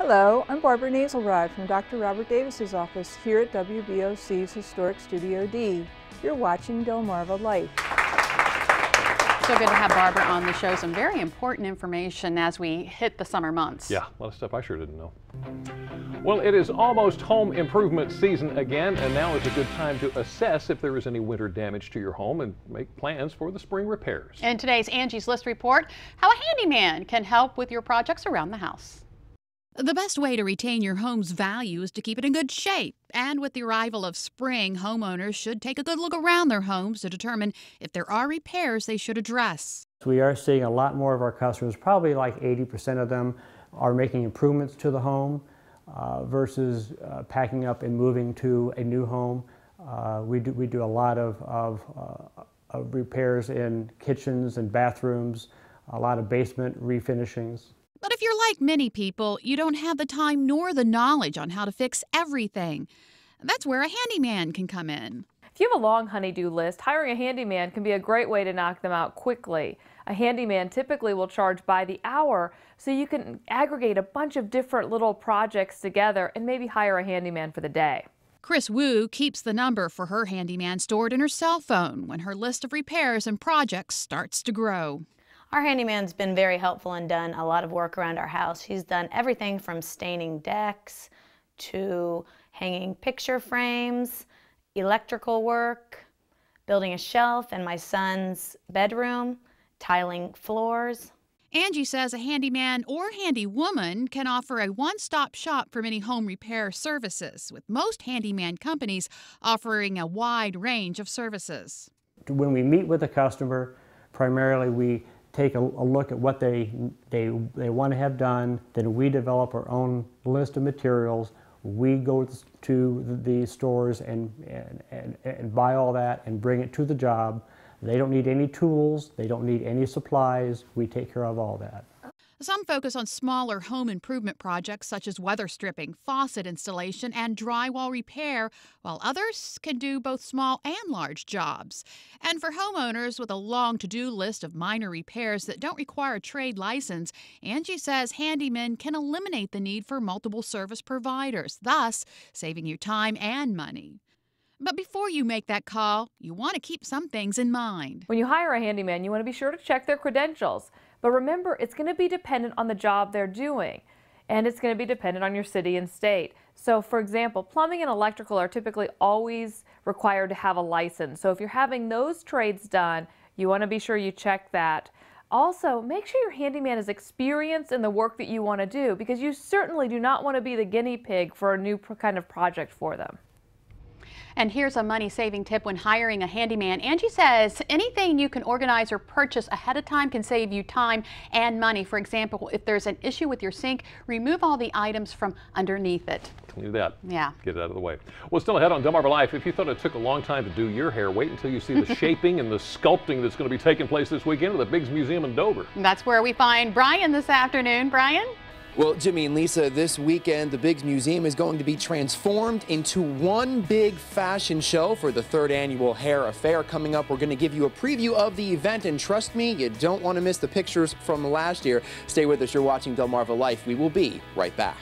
Hello, I'm Barbara Naselrod from Dr. Robert Davis's office here at WBOC's Historic Studio D. You're watching Delmarva Life. So good to have Barbara on the show. Some very important information as we hit the summer months. Yeah, a lot of stuff I sure didn't know. Well, it is almost home improvement season again, and now is a good time to assess if there is any winter damage to your home and make plans for the spring repairs. In today's Angie's List report, how a handyman can help with your projects around the house. The best way to retain your home's value is to keep it in good shape. And with the arrival of spring, homeowners should take a good look around their homes to determine if there are repairs they should address. We are seeing a lot more of our customers, probably like 80% of them, are making improvements to the home versus packing up and moving to a new home. We do a lot of repairs in kitchens and bathrooms, a lot of basement refinishings. But if you're like many people, you don't have the time nor the knowledge on how to fix everything. That's where a handyman can come in. If you have a long honey-do list, hiring a handyman can be a great way to knock them out quickly. A handyman typically will charge by the hour, so you can aggregate a bunch of different little projects together and maybe hire a handyman for the day. Chris Wu keeps the number for her handyman stored in her cell phone when her list of repairs and projects starts to grow. Our handyman's been very helpful and done a lot of work around our house. He's done everything from staining decks to hanging picture frames, electrical work, building a shelf in my son's bedroom, tiling floors. Angie says a handyman or handywoman can offer a one-stop shop for many home repair services, with most handyman companies offering a wide range of services. When we meet with a customer, primarily we take a look at what they want to have done, then we develop our own list of materials. We go to the stores and buy all that and bring it to the job. They don't need any tools, they don't need any supplies. We take care of all that. Some focus on smaller home improvement projects such as weather stripping, faucet installation, and drywall repair, while others can do both small and large jobs. And for homeowners with a long to-do list of minor repairs that don't require a trade license, Angie says handymen can eliminate the need for multiple service providers, thus saving you time and money. But before you make that call, you want to keep some things in mind. When you hire a handyman, you want to be sure to check their credentials. But remember, it's going to be dependent on the job they're doing, and it's going to be dependent on your city and state. So, for example, plumbing and electrical are typically always required to have a license. So if you're having those trades done, you want to be sure you check that. Also, make sure your handyman is experienced in the work that you want to do, because you certainly do not want to be the guinea pig for a new kind of project for them. And here's a money-saving tip when hiring a handyman. Angie says anything you can organize or purchase ahead of time can save you time and money. For example, if there's an issue with your sink, remove all the items from underneath it. Do that. Yeah. Get it out of the way. Well, still ahead on Delmarva Life. If you thought it took a long time to do your hair, wait until you see the shaping and the sculpting that's going to be taking place this weekend at the Biggs Museum in Dover. That's where we find Brian this afternoon. Brian? Well, Jimmy and Lisa, this weekend, the Biggs Museum is going to be transformed into one big fashion show for the 3rd annual Hair Affair coming up. We're going to give you a preview of the event, and trust me, you don't want to miss the pictures from last year. Stay with us. You're watching Delmarva Life. We will be right back.